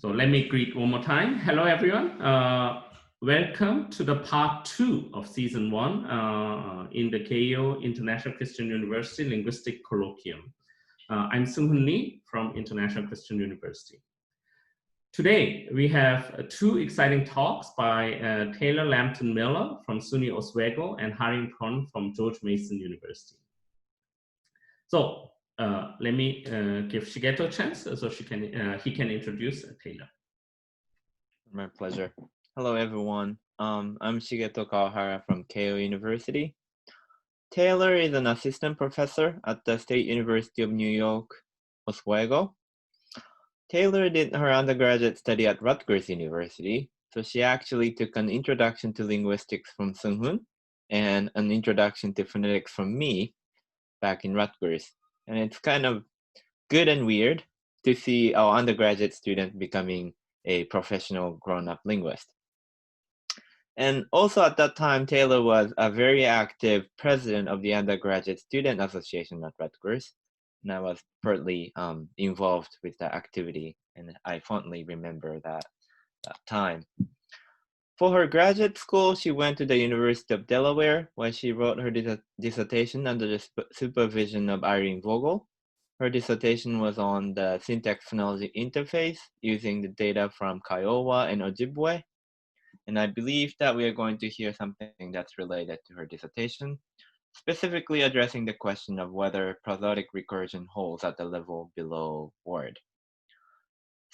So let me greet one more time. Hello, everyone. Welcome to the part 2 of season 1 in the Keio International Christian University Linguistic Colloquium. I'm Seunghun Lee from International Christian University. Today, we have 2 exciting talks by Taylor Lampton Miller from SUNY Oswego and Harim Kwon from George Mason University. So let me give Shigeto a chance so he can introduce Taylor. My pleasure. Hello, everyone. I'm Shigeto Kawahara from Keio University. Taylor is an assistant professor at the State University of New York, Oswego. Taylor did her undergraduate study at Rutgers University, so she actually took an introduction to linguistics from Seunghun and an introduction to phonetics from me back in Rutgers. And it's kind of good and weird to see our undergraduate student becoming a professional grown-up linguist. And also at that time, Taylor was a very active president of the Undergraduate Student Association at Rutgers, and I was partly involved with that activity, and I fondly remember that time. For her graduate school, she went to the University of Delaware, where she wrote her dissertation under the supervision of Irene Vogel. Her dissertation was on the syntax-phonology interface using the data from Kiowa and Ojibwe. And I believe that we are going to hear something that's related to her dissertation, specifically addressing the question of whether prosodic recursion holds at the level below word.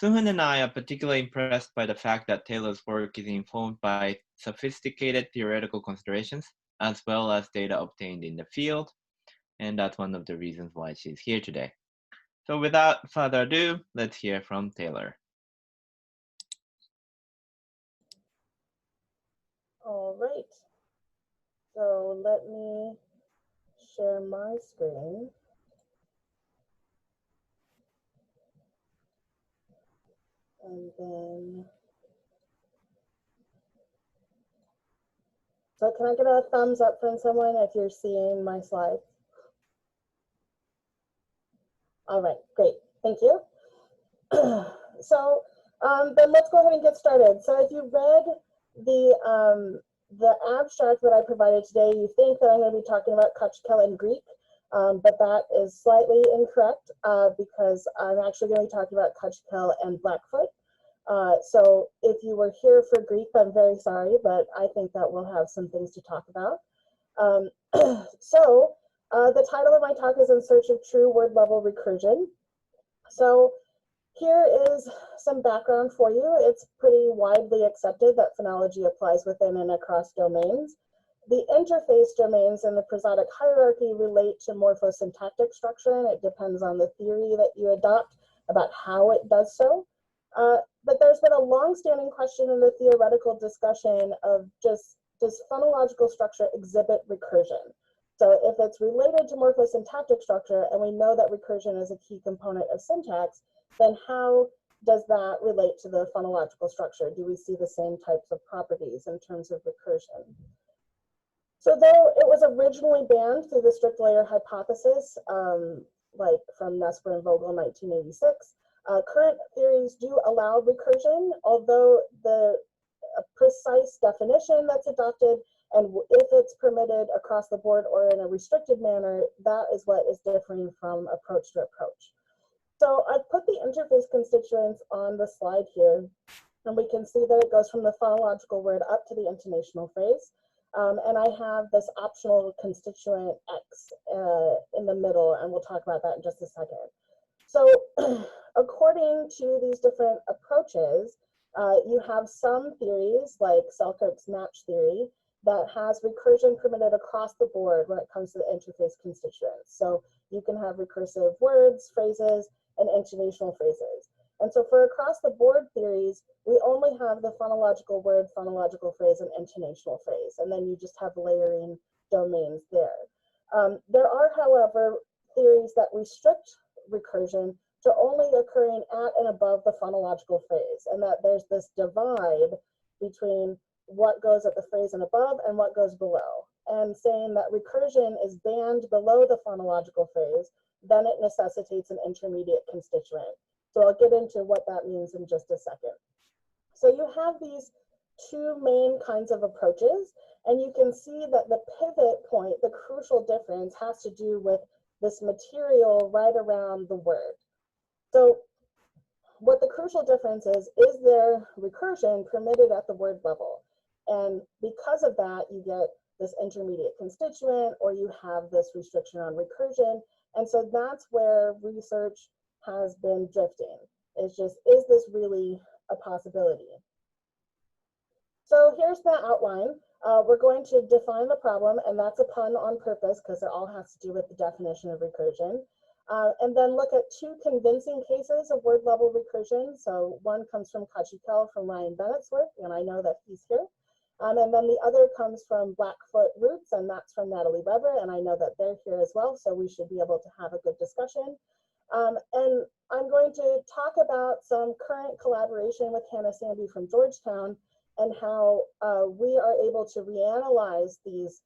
Seunghun and I are particularly impressed by the fact that Taylor's work is informed by sophisticated theoretical considerations, as well as data obtained in the field, and that's one of the reasons why she's here today. So without further ado, let's hear from Taylor. All right, so let me share my screen. And then, so can I get a thumbs up from someone if you're seeing my slides? All right, great, thank you. So then let's go ahead and get started. So if you read the abstract that I provided today, you think that I'm going to be talking about Kaqchikel in Greek, but that is slightly incorrect because I'm actually going to be talking about Kaqchikel and Blackfoot. So if you were here for Greek, I'm very sorry, but I think that we'll have some things to talk about. So the title of my talk is In Search of True Word Level Recursion. So here is some background for you. It's pretty widely accepted that phonology applies within and across domains. The interface domains in the prosodic hierarchy relate to morphosyntactic structure, and it depends on the theory that you adopt about how it does so. But there's been a long-standing question in the theoretical discussion of just, does phonological structure exhibit recursion? So if it's related to morphosyntactic structure, and we know that recursion is a key component of syntax, then how does that relate to the phonological structure? Do we see the same types of properties in terms of recursion? So though it was originally banned through the strict layer hypothesis, like from Nesper and Vogel in 1986, current theories do allow recursion, although the precise definition that's adopted and if it's permitted across the board or in a restricted manner, that is what is differing from approach to approach. So I've put the interface constituents on the slide here, and we can see that it goes from the phonological word up to the intonational phrase. And I have this optional constituent X in the middle, and we'll talk about that in just a second. So according to these different approaches, you have some theories like Selkirk's match theory that has recursion permitted across the board when it comes to the interface constituents. So you can have recursive words, phrases, and intonational phrases. And so for across the board theories, we only have the phonological word, phonological phrase, and intonational phrase, and then you just have layering domains there. There are, however, theories that restrict recursion to only occurring at and above the phonological phrase, and that there's this divide between what goes at the phrase and above and what goes below, and saying that recursion is banned below the phonological phrase, then it necessitates an intermediate constituent. So I'll get into what that means in just a second. So you have these two main kinds of approaches, and you can see that the pivot point, the crucial difference, has to do with this material right around the word. So what the crucial difference is there recursion permitted at the word level? And because of that, you get this intermediate constituent, or you have this restriction on recursion. And so that's where research has been drifting. It's just, is this really a possibility? So here's the outline. We're going to define the problem, and that's a pun on purpose because it all has to do with the definition of recursion. And then look at two convincing cases of word level recursion. So one comes from Kaqchikel from Ryan Bennett's work, and I know that he's here. And then the other comes from Blackfoot Roots, and that's from Natalie Weber, and I know that they're here as well, so we should be able to have a good discussion. And I'm going to talk about some current collaboration with Hannah Sandy from Georgetown and how we are able to reanalyze these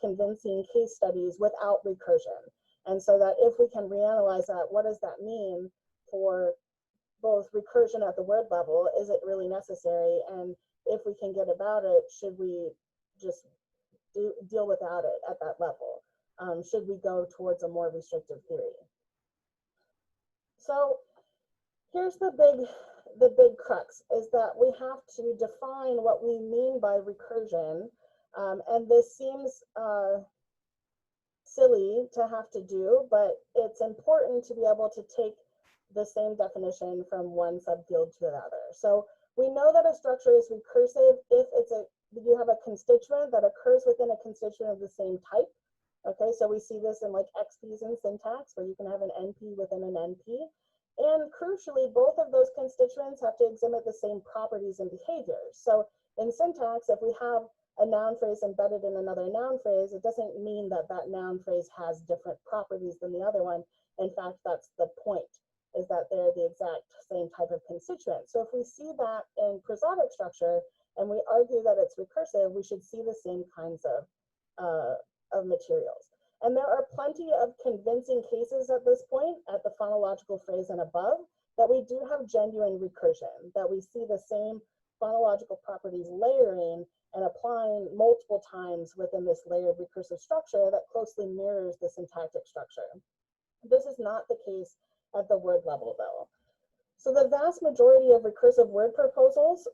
convincing case studies without recursion. And so that if we can reanalyze that, what does that mean for both recursion at the word level? Is it really necessary? And if we can get about it, should we just deal without it at that level? Should we go towards a more restrictive theory? So here's the big crux, is that we have to define what we mean by recursion. And this seems silly to have to do, but it's important to be able to take the same definition from one subfield to another. So we know that a structure is recursive if you have a constituent that occurs within a constituent of the same type. Okay, so we see this in like XPs in syntax, where you can have an NP within an NP. And crucially, both of those constituents have to exhibit the same properties and behaviors. So in syntax, if we have a noun phrase embedded in another noun phrase, it doesn't mean that that noun phrase has different properties than the other one. In fact, that's the point, is that they're the exact same type of constituent. So if we see that in prosodic structure and we argue that it's recursive, we should see the same kinds of materials. And there are plenty of convincing cases at this point, at the phonological phrase and above, that we do have genuine recursion, that we see the same phonological properties layering and applying multiple times within this layered recursive structure that closely mirrors the syntactic structure. This is not the case at the word level, though. So the vast majority of recursive word proposals,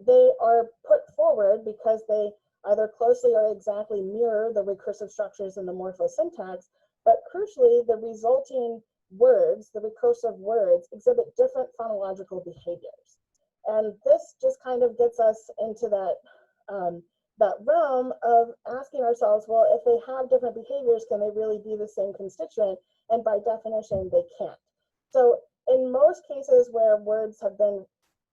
they are put forward because they either closely or exactly mirror the recursive structures in the morphosyntax, but crucially, the resulting words, the recursive words, exhibit different phonological behaviors. And this just kind of gets us into that realm of asking ourselves, well, if they have different behaviors, can they really be the same constituent? And by definition, they can't. So in most cases where words have been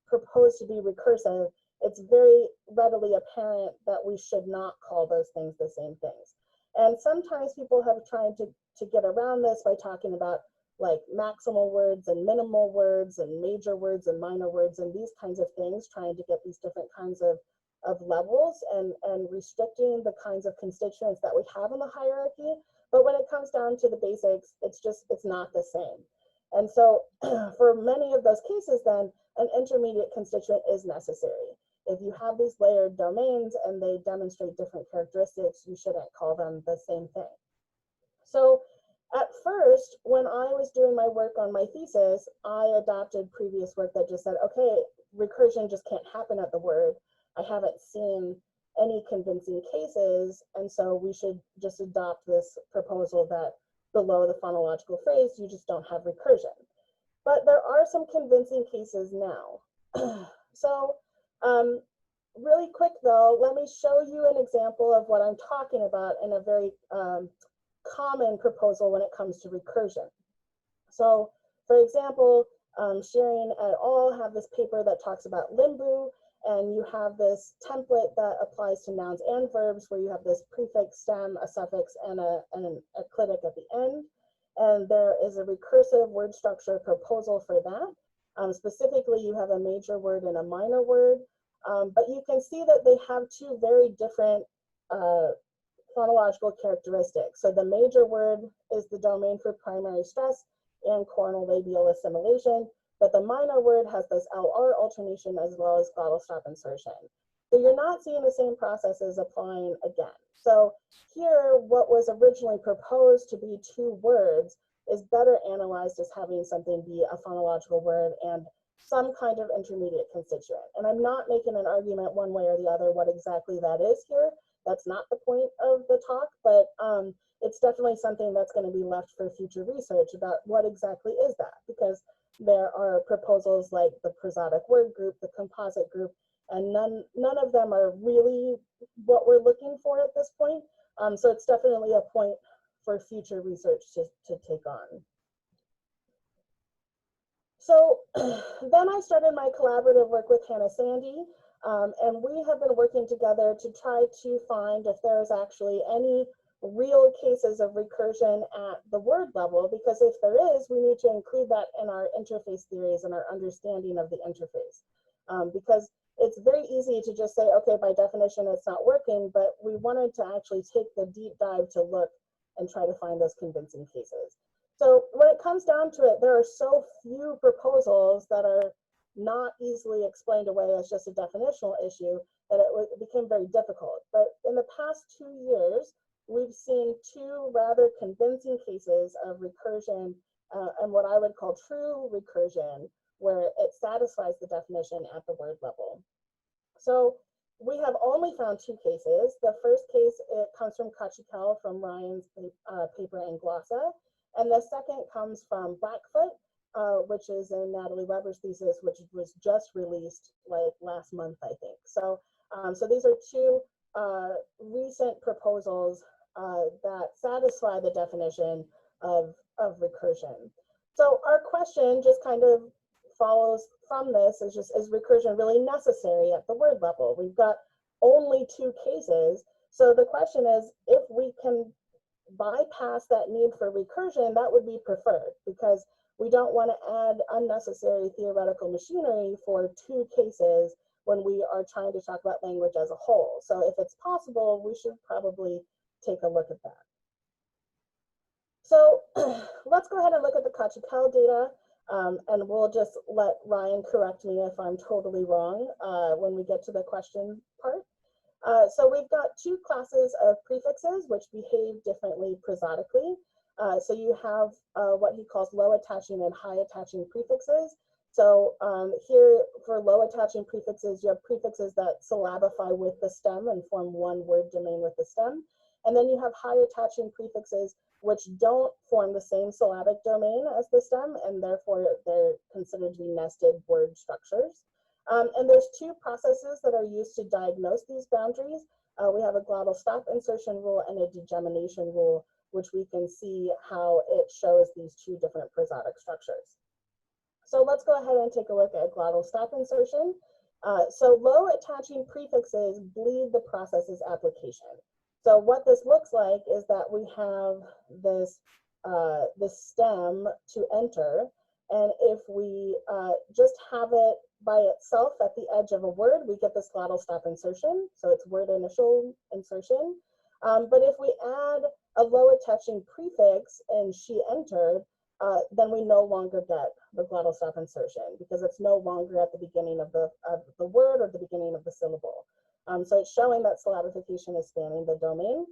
proposed to be recursive, it's very readily apparent that we should not call those things the same things. And sometimes people have tried to get around this by talking about like maximal words and minimal words and major words and minor words and these kinds of things, trying to get these different kinds of levels and restricting the kinds of constituents that we have in the hierarchy. But when it comes down to the basics, it's not the same. And so for many of those cases, then an intermediate constituent is necessary. If you have these layered domains and they demonstrate different characteristics, you shouldn't call them the same thing. So at first, when I was doing my work on my thesis, I adopted previous work that just said, okay, recursion just can't happen at the word. I haven't seen any convincing cases, and so we should just adopt this proposal that below the phonological phrase, you just don't have recursion. But there are some convincing cases now. So really quick though, let me show you an example of what I'm talking about in a very common proposal when it comes to recursion. So for example, Shearing et al. Have this paper that talks about Limbu, and you have this template that applies to nouns and verbs where you have this prefix, stem, a suffix, and an eclitic at the end. And there is a recursive word structure proposal for that. Specifically, you have a major word and a minor word, but you can see that they have two very different phonological characteristics. So the major word is the domain for primary stress, and coronal labial assimilation, but the minor word has this LR alternation as well as glottal stop insertion. So you're not seeing the same processes applying again. So here, what was originally proposed to be two words is better analyzed as having something be a phonological word and some kind of intermediate constituent. And I'm not making an argument one way or the other what exactly that is here. That's not the point of the talk, but it's definitely something that's going to be left for future research about what exactly is that, because there are proposals like the prosodic word group, the composite group, and none of them are really what we're looking for at this point. So it's definitely a point for future research to take on. So then I started my collaborative work with Hannah Sandy, and we have been working together to try to find if there's actually any real cases of recursion at the word level, because if there is, we need to include that in our interface theories and our understanding of the interface. Because it's very easy to just say, okay, by definition, it's not working, but we wanted to actually take the deep dive to look and try to find those convincing cases. So when it comes down to it, there are so few proposals that are not easily explained away as just a definitional issue that it became very difficult. But in the past 2 years, we've seen two rather convincing cases of recursion and what I would call true recursion, where it satisfies the definition at the word level. So we have only found two cases. The first case, it comes from Kaqchikel from Ryan's paper in Glossa. And the second comes from Blackfoot, which is in Natalie Weber's thesis, which was just released like last month, I think. So, so these are two recent proposals that satisfy the definition of recursion. So our question just kind of follows from this, is recursion really necessary at the word level? We've got only two cases. So the question is, if we can bypass that need for recursion, that would be preferred, because we don't want to add unnecessary theoretical machinery for two cases when we are trying to talk about language as a whole. So if it's possible, we should probably take a look at that. So let's go ahead and look at the Kaqchikel data, and we'll just let Ryan correct me if I'm totally wrong when we get to the question part. So we've got two classes of prefixes which behave differently prosodically. So you have what he calls low attaching and high attaching prefixes. So here for low attaching prefixes, you have prefixes that syllabify with the stem and form one word domain with the stem. And then you have high attaching prefixes which don't form the same syllabic domain as the stem, and therefore they're considered to be nested word structures. And there's two processes that are used to diagnose these boundaries. We have a glottal stop insertion rule and a degemination rule, which we can see how it shows these two different prosodic structures. So let's go ahead and take a look at glottal stop insertion. So low attaching prefixes bleed the process's application. So what this looks like is that we have this stem to enter, and if we just have it by itself at the edge of a word, we get this glottal stop insertion. So it's word initial insertion. But if we add a low attaching prefix and she entered, then we no longer get the glottal stop insertion because it's no longer at the beginning of the word or the beginning of the syllable. So it's showing that syllabification is spanning the domain.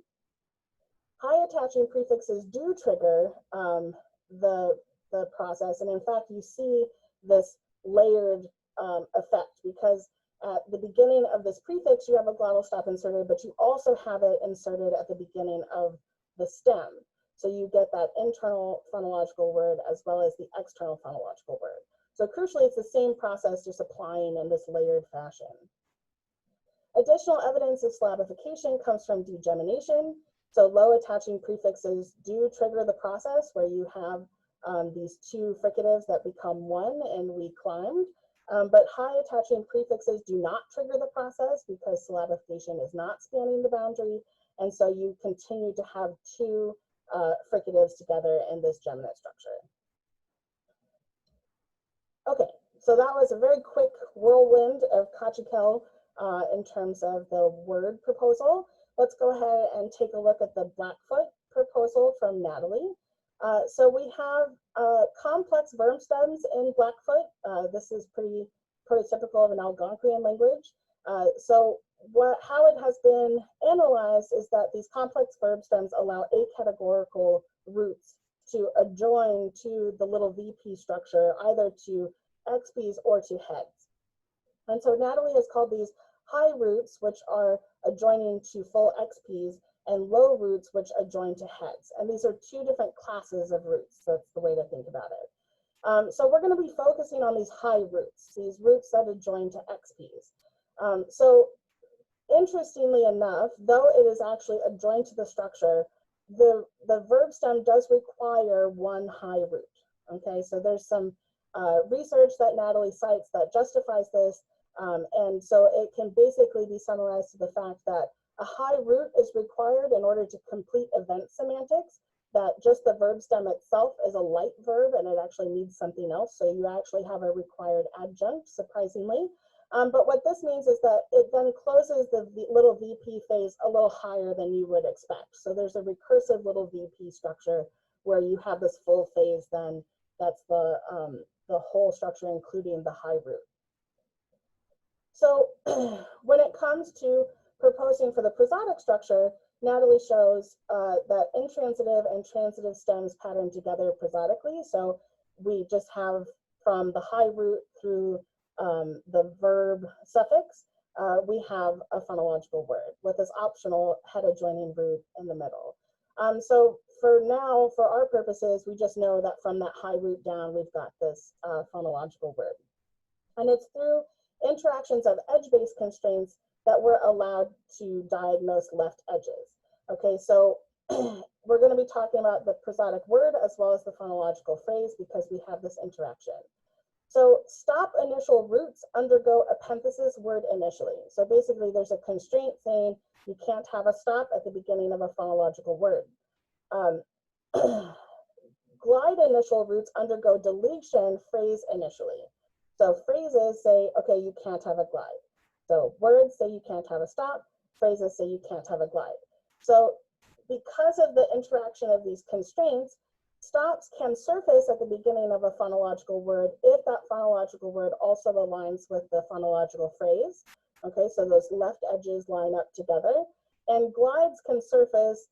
High attaching prefixes do trigger the process, and in fact, you see this layered effect because at the beginning of this prefix, you have a glottal stop inserted, but you also have it inserted at the beginning of the stem. So you get that internal phonological word as well as the external phonological word. So crucially, it's the same process, just applying in this layered fashion. Additional evidence of syllabification comes from degemination. So low attaching prefixes do trigger the process where you have these two fricatives that become one, and we climbed. But high attaching prefixes do not trigger the process because syllabification is not spanning the boundary. And so you continue to have two fricatives together in this geminate structure. Okay, so that was a very quick whirlwind of Kaqchikel in terms of the word proposal. Let's go ahead and take a look at the Blackfoot proposal from Natalie. So we have complex verb stems in Blackfoot. This is pretty prototypical of an Algonquian language. So how it has been analyzed is that these complex verb stems allow acategorical roots to adjoin to the little VP structure, either to XPs or to heads. And so Natalie has called these high roots, which are adjoining to full XPs, and low roots, which adjoin to heads. And these are two different classes of roots. That's the way to think about it. So we're going to be focusing on these high roots, these roots that adjoin to XPs. So interestingly enough, though it is actually adjoined to the structure, the verb stem does require one high root. Okay, so there's some research that Natalie cites that justifies this. And so it can basically be summarized to the fact that a high root is required in order to complete event semantics, that just the verb stem itself is a light verb and it actually needs something else. So you actually have a required adjunct, surprisingly. But what this means is that it then closes the little VP phase a little higher than you would expect. So there's a recursive little VP structure where you have this full phase, then that's the whole structure, including the high root. So when it comes to proposing for the prosodic structure, Natalie shows that intransitive and transitive stems pattern together prosodically. So we just have from the high root through the verb suffix, we have a phonological word with this optional head adjoining root in the middle. So for now, for our purposes, we just know that from that high root down, we've got this phonological word. And it's through interactions of edge-based constraints that we're allowed to diagnose left edges. Okay, so we're going to be talking about the prosodic word as well as the phonological phrase because we have this interaction. So stop initial roots undergo epenthesis word initially. So basically there's a constraint saying you can't have a stop at the beginning of a phonological word. Glide initial roots undergo deletion phrase initially. So phrases say, okay, you can't have a glide. So words say you can't have a stop, phrases say you can't have a glide. So because of the interaction of these constraints, stops can surface at the beginning of a phonological word if that phonological word also aligns with the phonological phrase. Okay, so those left edges line up together. And glides can surface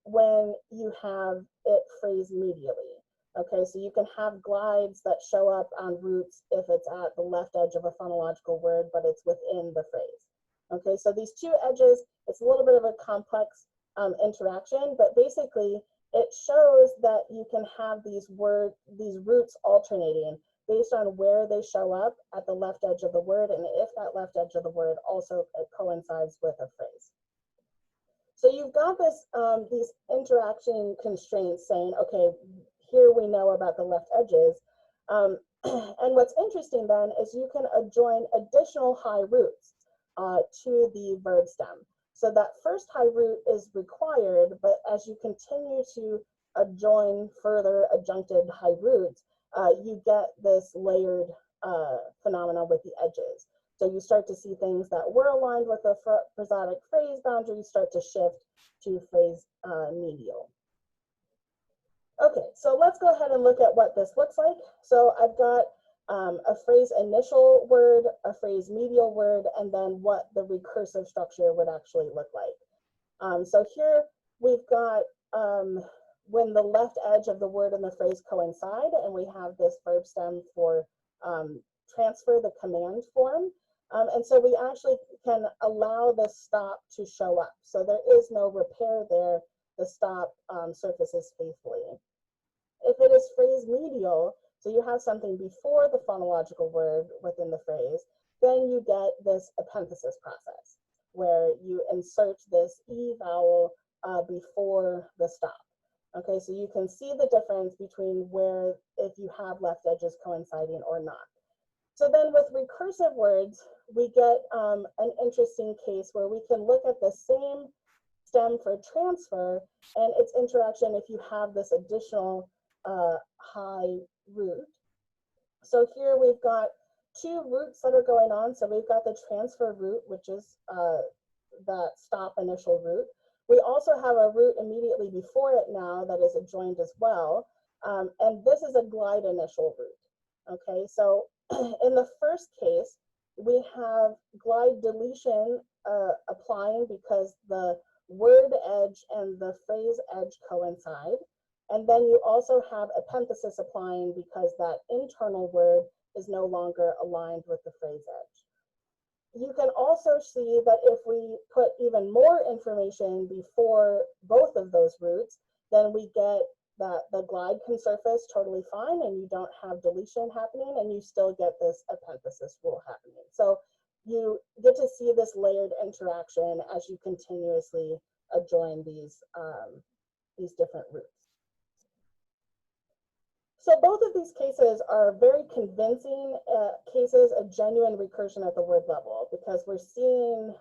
when you have it phrased medially. Okay, so you can have glides that show up on roots if it's at the left edge of a phonological word, but it's within the phrase. Okay, so these two edges, it's a little bit of a complex interaction, but basically it shows that you can have these roots alternating based on where they show up at the left edge of the word and if that left edge of the word also coincides with a phrase. So you've got this these interaction constraints saying, okay, here we know about the left edges. And what's interesting then is you can adjoin additional high roots to the verb stem. So that first high root is required, but as you continue to adjoin further adjuncted high roots, you get this layered phenomena with the edges. So you start to see things that were aligned with the prosodic phrase boundary start to shift to phrase medial. Okay, so let's go ahead and look at what this looks like. So I've got a phrase initial word, a phrase medial word, and then what the recursive structure would actually look like. So here we've got when the left edge of the word and the phrase coincide, and we have this verb stem for transfer the command form. And so we actually can allow the stop to show up. So there is no repair there. The stop surfaces faithfully. If it is phrase medial, so you have something before the phonological word within the phrase, then you get this epenthesis process where you insert this E vowel before the stop. Okay, so you can see the difference between where if you have left edges coinciding or not. So then with recursive words, we get an interesting case where we can look at the same stem for transfer and its interaction if you have this additional high root. So here we've got two roots that are going on. So we've got the transfer root, which is that stop initial root. We also have a root immediately before it now that is adjoined as well. And this is a glide initial root. Okay, so in the first case, we have glide deletion applying because the word edge and the phrase edge coincide. And then you also have epenthesis applying because that internal word is no longer aligned with the phrase edge. You can also see that if we put even more information before both of those roots, then we get that the glide can surface totally fine and you don't have deletion happening and you still get this epenthesis rule happening. So you get to see this layered interaction as you continuously adjoin these different roots. So both of these cases are very convincing cases of genuine recursion at the word level because we're seeing,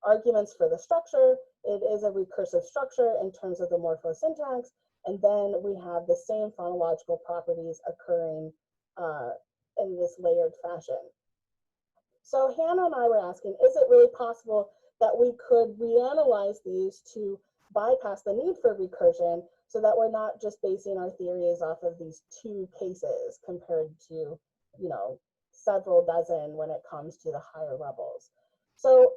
arguments for the structure. It is a recursive structure in terms of the morphosyntax, and then we have the same phonological properties occurring in this layered fashion. So Hannah and I were asking, is it really possible that we could reanalyze these to bypass the need for recursion so that we're not just basing our theories off of these two cases compared to, several dozen when it comes to the higher levels? So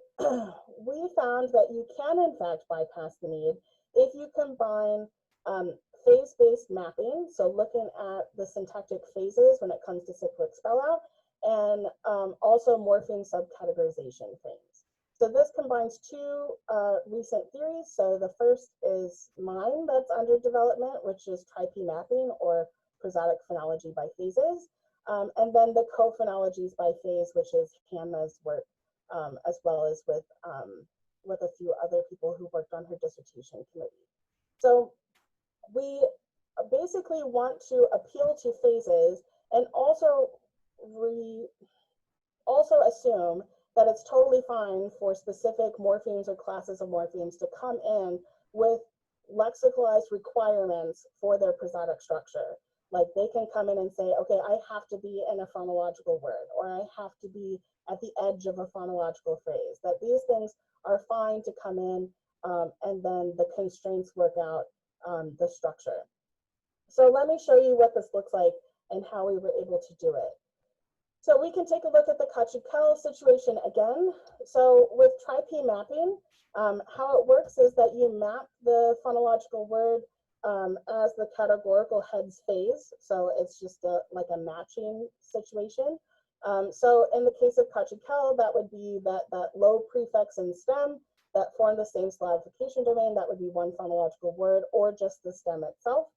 we found that you can in fact bypass the need if you combine phase-based mapping, so looking at the syntactic phases when it comes to cyclic spell out, and also morpheme subcategorization things. So this combines two recent theories. So the first is mine that's under development, which is tri-P mapping or prosodic phonology by phases. And then the co-phonologies by phase, which is Hannah's work, as well as with a few other people who worked on her dissertation committee. So we basically want to appeal to phases and also assume that it's totally fine for specific morphemes or classes of morphemes to come in with lexicalized requirements for their prosodic structure. Like they can come in and say, okay, I have to be in a phonological word, or I have to be at the edge of a phonological phrase, that these things are fine to come in and then the constraints work out the structure. So let me show you what this looks like and how we were able to do it. So we can take a look at the Kaqchikel situation again. So with tri-P mapping, how it works is that you map the phonological word as the categorical heads phase. So it's just like a matching situation. So in the case of Kaqchikel, that would be that low prefix in stem that form the same syllabification domain. That would be one phonological word or just the stem itself.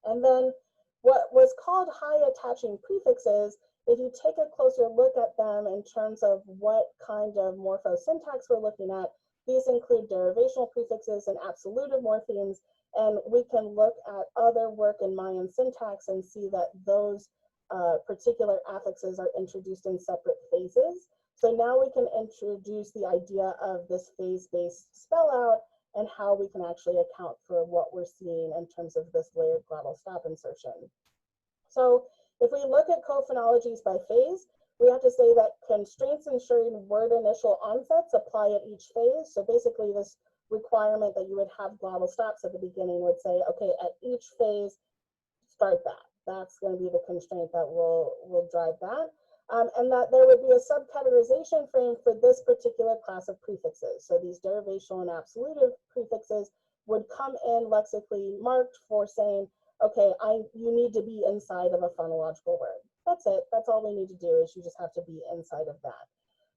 And then what was called high attaching prefixes, if you take a closer look at them in terms of what kind of morphosyntax we're looking at, these include derivational prefixes and absolutive morphemes. And we can look at other work in Mayan syntax and see that those particular affixes are introduced in separate phases. So now we can introduce the idea of this phase-based spell out and how we can actually account for what we're seeing in terms of this layered glottal stop insertion. So if we look at co-phonologies by phase, we have to say that constraints ensuring word initial onsets apply at each phase. So basically this requirement that you would have glottal stops at the beginning would say, okay, at each phase, start that. That's going to be the constraint that will drive that. And that there would be a subcategorization frame for this particular class of prefixes. So these derivational and absolutive prefixes would come in lexically marked for saying, okay, you need to be inside of a phonological word. That's it. That's all we need to do, is you just have to be inside of that.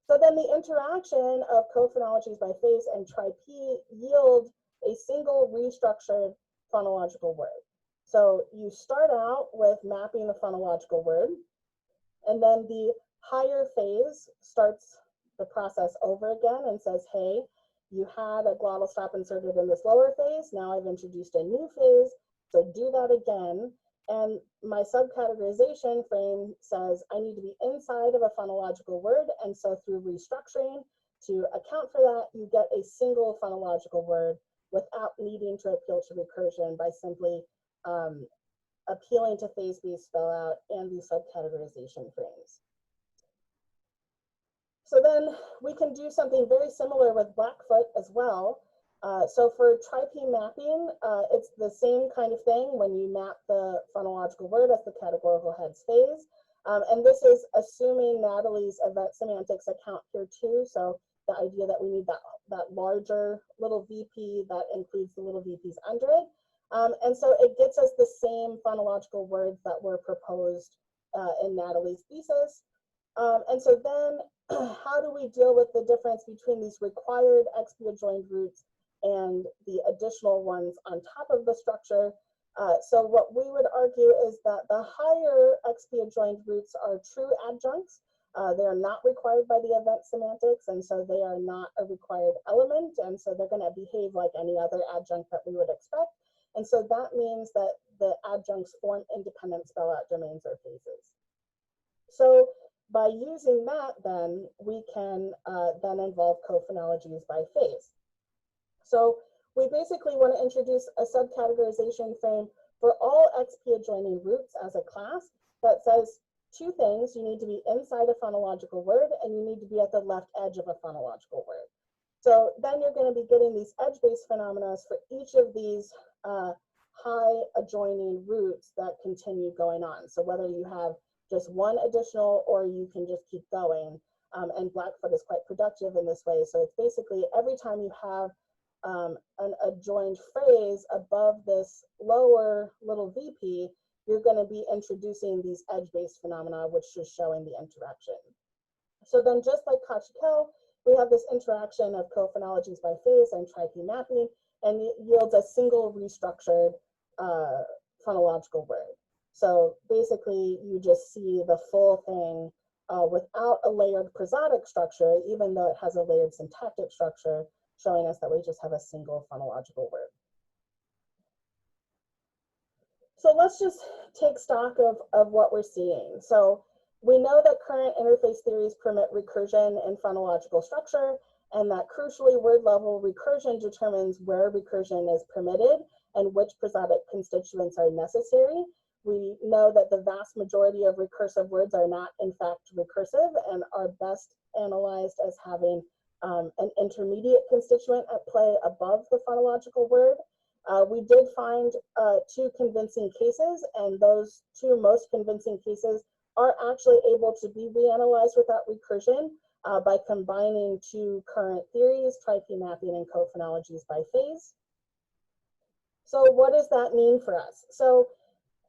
So then the interaction of co-phonologies by phase and tri-P yield a single restructured phonological word. So you start out with mapping the phonological word, and then the higher phase starts the process over again and says, hey, you had a glottal stop inserted in this lower phase. Now I've introduced a new phase. So do that again. And my subcategorization frame says I need to be inside of a phonological word. And so through restructuring to account for that, you get a single phonological word without needing to appeal to recursion by simply appealing to phase-based spell out and these subcategorization frames. So then we can do something very similar with Blackfoot as well. So for tri-P mapping, it's the same kind of thing when you map the phonological word as the categorical head's phase. And this is assuming Natalie's event semantics account here too. So the idea that we need that larger little VP that includes the little VPs under it. And so it gets us the same phonological words that were proposed in Natalie's thesis. And so then how do we deal with the difference between these required XP adjoined roots and the additional ones on top of the structure? So what we would argue is that the higher XP adjoined roots are true adjuncts. They are not required by the event semantics, and so they are not a required element, and so they're going to behave like any other adjunct that we would expect. And so that means that the adjuncts form independent spell-out domains or phases. So by using that, then we can then involve cophonologies by phase. So we basically want to introduce a subcategorization frame for all XP adjoining roots as a class that says two things: you need to be inside a phonological word, and you need to be at the left edge of a phonological word. So then you're going to be getting these edge-based phenomena for each of these high adjoining roots that continue going on. So whether you have just one additional or you can just keep going. And Blackfoot is quite productive in this way. So it's basically every time you have an adjoined phrase above this lower little VP, you're going to be introducing these edge-based phenomena, which is showing the interaction. So then just like Kaqchikel, we have this interaction of cophonologies by phase and tri-P mapping, and it yields a single restructured phonological word. So basically, you just see the full thing without a layered prosodic structure, even though it has a layered syntactic structure, showing us that we just have a single phonological word. So let's just take stock of what we're seeing. So we know that current interface theories permit recursion in phonological structure, and that crucially word level recursion determines where recursion is permitted and which prosodic constituents are necessary. We know that the vast majority of recursive words are not in fact recursive and are best analyzed as having an intermediate constituent at play above the phonological word. We did find two convincing cases, and those two most convincing cases are actually able to be reanalyzed without recursion by combining two current theories, tri-P mapping and cophonologies by phase. So what does that mean for us? So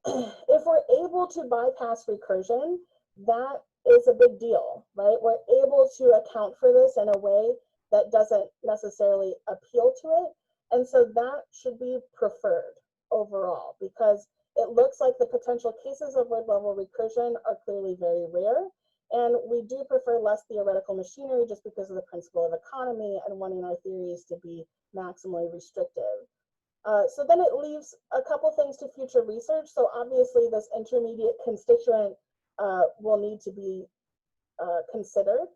if we're able to bypass recursion, that is a big deal, right? We're able to account for this in a way that doesn't necessarily appeal to it. And so that should be preferred overall, because it looks like the potential cases of word level recursion are clearly very rare. And we do prefer less theoretical machinery just because of the principle of economy and wanting our theories to be maximally restrictive. So then it leaves a couple things to future research. So obviously this intermediate constituent will need to be considered.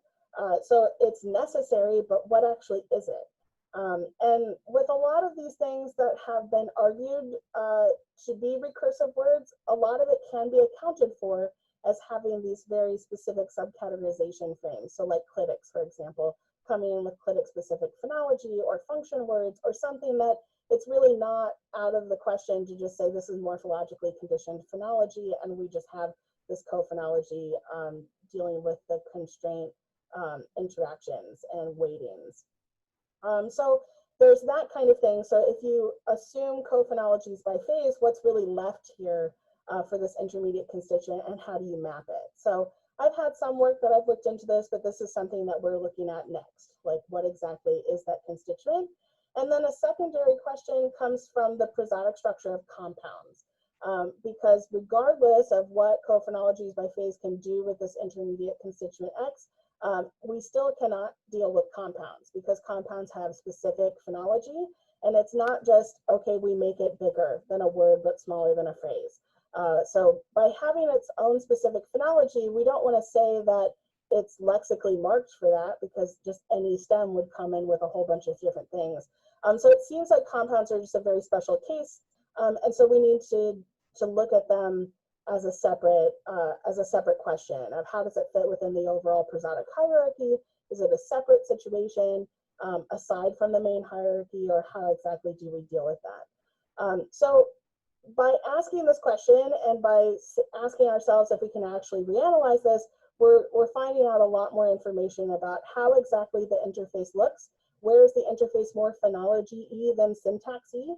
So it's necessary, but what actually is it? And with a lot of these things that have been argued to be recursive words, a lot of it can be accounted for as having these very specific subcategorization frames. So like clitics, for example, coming in with clitic-specific phonology or function words or something that it's really not out of the question to just say this is morphologically conditioned phonology, and we just have this cophonology dealing with the constraint interactions and weightings. So there's that kind of thing. So if you assume cophonologies by phase, what's really left here for this intermediate constituent, and how do you map it? So I've had some work that I've looked into this, but this is something that we're looking at next. Like, what exactly is that constituent? And then a secondary question comes from the prosodic structure of compounds. Because regardless of what cophonologies by phase can do with this intermediate constituent X, we still cannot deal with compounds because compounds have specific phonology, and it's not just, okay, we make it bigger than a word but smaller than a phrase. So by having its own specific phonology, we don't want to say that it's lexically marked for that, because just any stem would come in with a whole bunch of different things. So it seems like compounds are just a very special case, and so we need to look at them as a separate question of how does it fit within the overall prosodic hierarchy? Is it a separate situation? aside from the main hierarchy, or how exactly do we deal with that? So by asking this question and by asking ourselves if we can actually reanalyze this, we're finding out a lot more information about how exactly the interface looks. Where is the interface more phonology-y than syntax-y?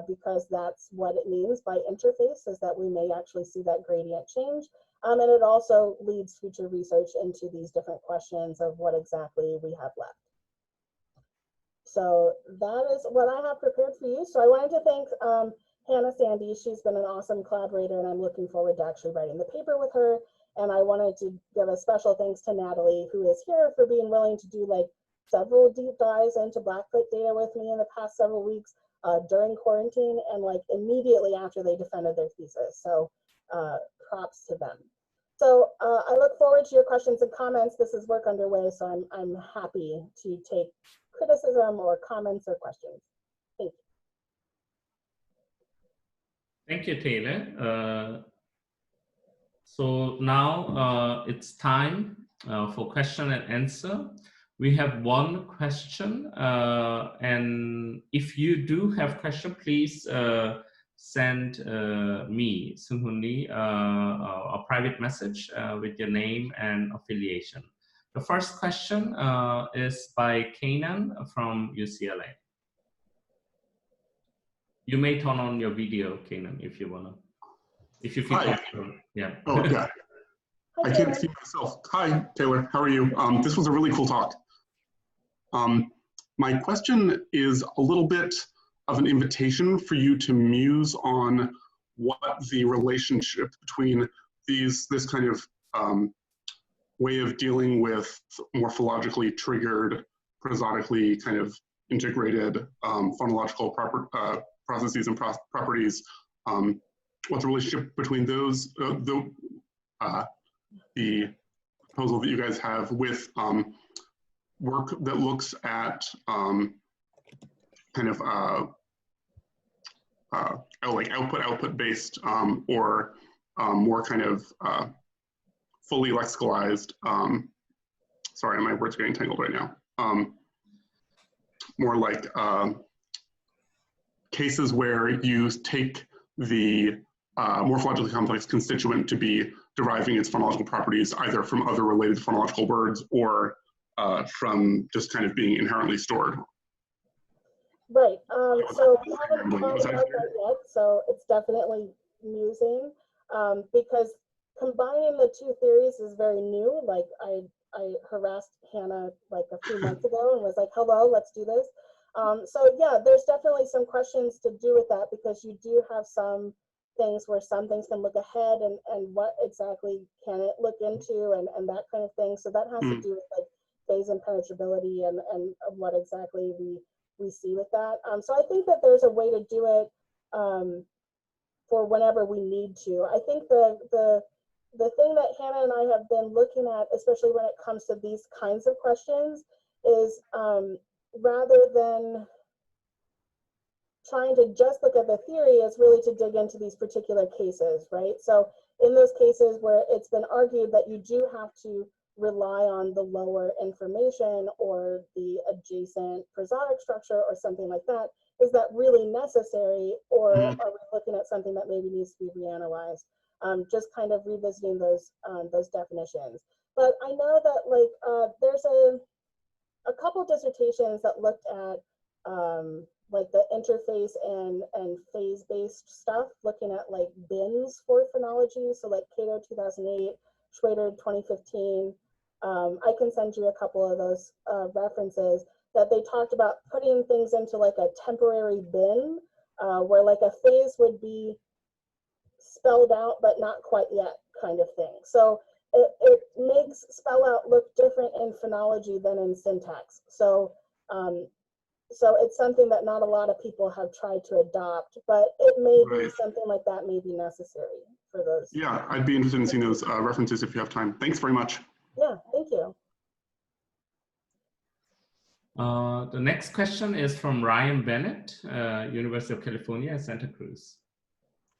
Because that's what it means by interface, is that we may actually see that gradient change. And it also leads future research into these different questions of what exactly we have left. So that is what I have prepared for you. So I wanted to thank Hannah Sandy. She's been an awesome collaborator, and I'm looking forward to actually writing the paper with her. And I wanted to give a special thanks to Natalie, who is here, for being willing to do like several deep dives into Blackfoot data with me in the past several weeks during quarantine, and like immediately after they defended their thesis. So props to them. So I look forward to your questions and comments. This is work underway, so I'm happy to take criticism or comments or questions. Thank you. Thank you, Taylor. So now it's time for question and answer. We have one question, and if you do have question, please send me, Seunghun, a private message with your name and affiliation. The first question is by Kanan from UCLA. You may turn on your video, Kanan, if you wanna. If you feel comfortable. Yeah. Oh, yeah. I can't see myself. Hi, Taylor. How are you? This was a really cool talk. My question is a little bit of an invitation for you to muse on what the relationship between this kind of way of dealing with morphologically triggered, prosodically kind of integrated phonological processes and properties, what the relationship between those, the proposal that you guys have with work that looks at kind of like output based or more kind of fully lexicalized, sorry, my words are getting tangled right now, more like cases where you take the morphologically complex constituent to be deriving its phonological properties either from other related phonological words or from just kind of being inherently stored. Right. So we haven't talked about that yet, so it's definitely musing because combining the two theories is very new. Like I harassed Hannah like a few months ago and was like, hello, let's do this. So yeah, there's definitely some questions to do with that, because you do have some things where some things can look ahead and what exactly can it look into and that kind of thing. So that has to do with like phase impenetrability and what exactly we see with that. So I think that there's a way to do it for whenever we need to. I think the thing that Hannah and I have been looking at, especially when it comes to these kinds of questions, is rather than trying to just look at the theory, is really to dig into these particular cases, right? So in those cases where it's been argued that you do have to rely on the lower information or the adjacent prosodic structure or something like that, is that really necessary, or are we looking at something that maybe needs to be reanalyzed? Just kind of revisiting those definitions. But I know that like there's a couple dissertations that looked at like the interface and phase-based stuff, looking at like bins for phonology. So like Keio 2008, Schrader 2015. I can send you a couple of those references that they talked about putting things into like a temporary bin where like a phase would be spelled out but not quite yet kind of thing. So it makes spell out look different in phonology than in syntax. So so it's something that not a lot of people have tried to adopt, but it may be something like that may be necessary for those. Yeah, I'd be interested in seeing those references if you have time. Thanks very much. Yeah, thank you. The next question is from Ryan Bennett, University of California, Santa Cruz.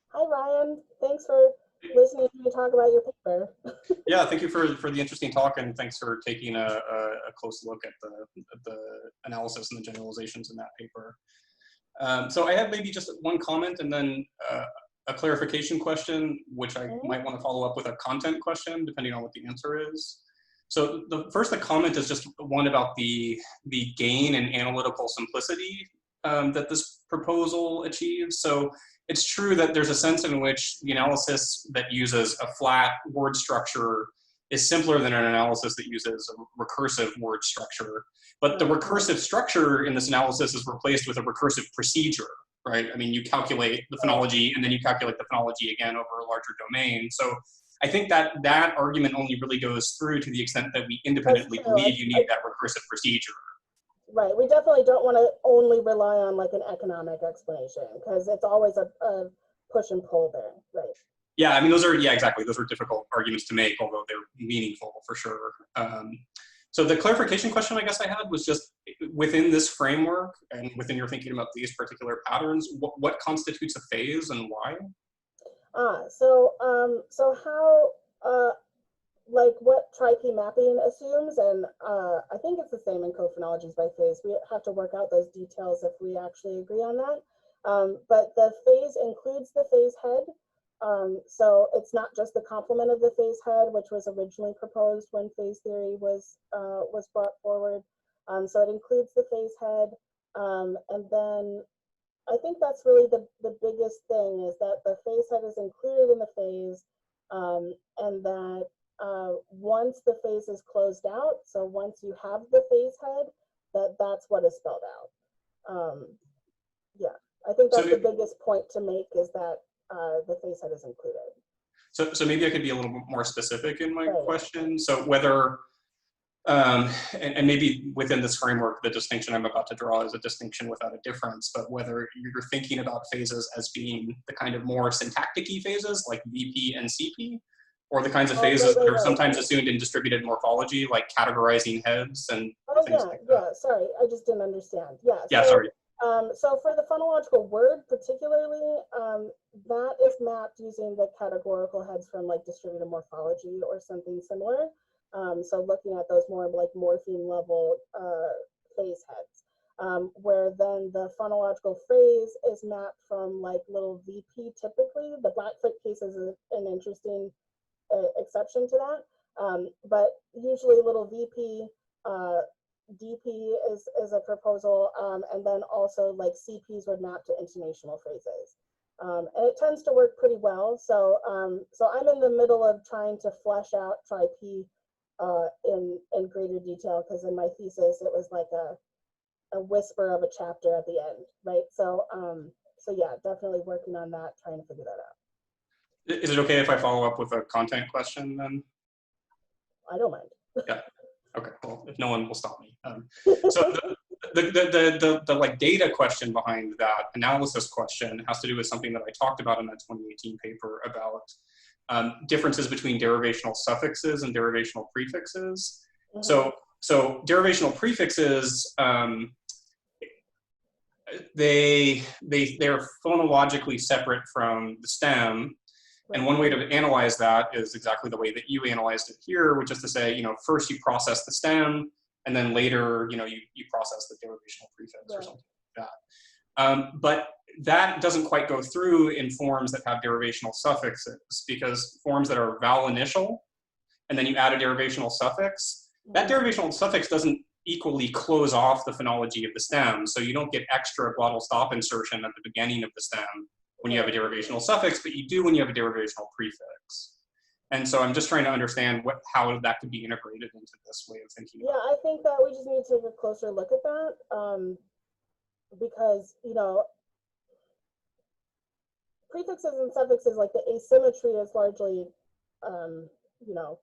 Hi, Ryan. Thanks for listening to you talk about your paper. Yeah, thank you for the interesting talk, and thanks for taking a close look at the analysis and the generalizations in that paper. So I have maybe just one comment and then a clarification question, which I might want to follow up with a content question, depending on what the answer is. So the comment is just one about the gain in analytical simplicity that this proposal achieves. So it's true that there's a sense in which the analysis that uses a flat word structure is simpler than an analysis that uses a recursive word structure. But the recursive structure in this analysis is replaced with a recursive procedure, right? I mean, you calculate the phonology and then you calculate the phonology again over a larger domain. So I think that that argument only really goes through to the extent that we independently believe you need that recursive procedure. Right, we definitely don't want to only rely on like an economic explanation, because it's always a push and pull there, right? Yeah, I mean, exactly. Those are difficult arguments to make, although they're meaningful for sure. So the clarification question I guess I had was just within this framework and within your thinking about these particular patterns, what constitutes a phase and why? So how, like what tri-P mapping assumes, and I think it's the same in cophonologies by phase. We have to work out those details if we actually agree on that. But the phase includes the phase head. So it's not just the complement of the phase head, which was originally proposed when phase theory was brought forward. So it includes the phase head. And then I think that's really the biggest thing, is that the phase head is included in the phase, and that once the phase is closed out, so once you have the phase head, that's what is spelled out. Yeah, I think that's the biggest point to make, is that the phase head is included. So maybe I could be a little bit more specific in my question. So whether, and maybe within this framework, the distinction I'm about to draw is a distinction without a difference, but whether you're thinking about phases as being the kind of more syntactic-y phases like VP and CP, or the kinds of phases that are sometimes assumed in distributed morphology, like categorizing heads and things like that. Yeah, sorry, I just didn't understand. Yeah, sorry. So for the phonological word particularly, that is mapped using the categorical heads from like distributed morphology or something similar. So looking at those more like morpheme level phase heads, where then the phonological phrase is mapped from like little VP typically. The Blackfoot case is an interesting exception to that, but usually little VP, DP is a proposal, and then also like CPs would map to intonational phrases, and it tends to work pretty well. So so I'm in the middle of trying to flesh out tri-P in greater detail, because in my thesis it was like a whisper of a chapter at the end, right? So so yeah, definitely working on that, trying to figure that out. Is it okay if I follow up with a content question then? I don't mind. Yeah. Okay. Well, if no one will stop me. So the like data question behind that analysis question has to do with something that I talked about in that 2018 paper about differences between derivational suffixes and derivational prefixes. So derivational prefixes, they're phonologically separate from the stem. And one way to analyze that is exactly the way that you analyzed it here, which is to say, you know, first you process the stem, and then later, you know, you process the derivational prefix or something like that. But that doesn't quite go through in forms that have derivational suffixes, because forms that are vowel initial, and then you add a derivational suffix, that derivational suffix doesn't equally close off the phonology of the stem. So you don't get extra glottal stop insertion at the beginning of the stem when you have a derivational suffix, but you do when you have a derivational prefix. And so I'm just trying to understand how that could be integrated into this way of thinking. Yeah, I think that we just need to take a closer look at that, because, you know, prefixes and suffixes, like the asymmetry is largely, you know,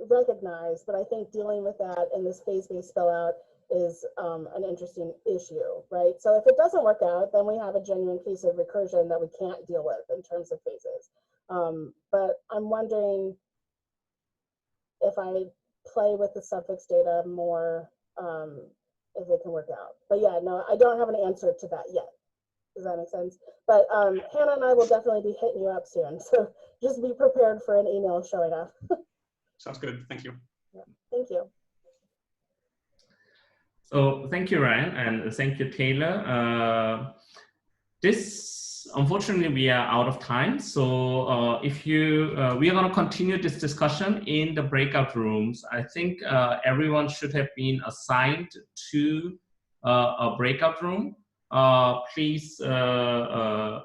recognized, but I think dealing with that in this phase-based spell out is an interesting issue, right? So if it doesn't work out, then we have a genuine case of recursion that we can't deal with in terms of phases. But I'm wondering if I play with the suffix data more, if it can work out. But yeah, no, I don't have an answer to that yet. Does that make sense? But Hannah and I will definitely be hitting you up soon. So just be prepared for an email showing up. Sounds good. Thank you. Yeah, thank you. So thank you, Ryan, and thank you, Taylor. Unfortunately, we are out of time. So if you, we are going to continue this discussion in the breakout rooms. I think everyone should have been assigned to a breakout room. Please, oh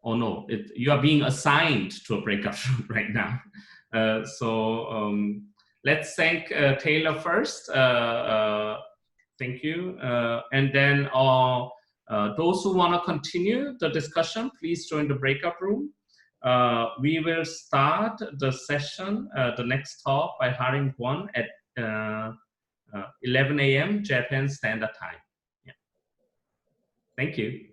no, you are being assigned to a breakout room right now. Let's thank Taylor first. Thank you. And then those who want to continue the discussion, please join the breakout room. We will start the session, the next talk by Harim Kwon at 11 a.m. Japan Standard Time. Yeah. Thank you.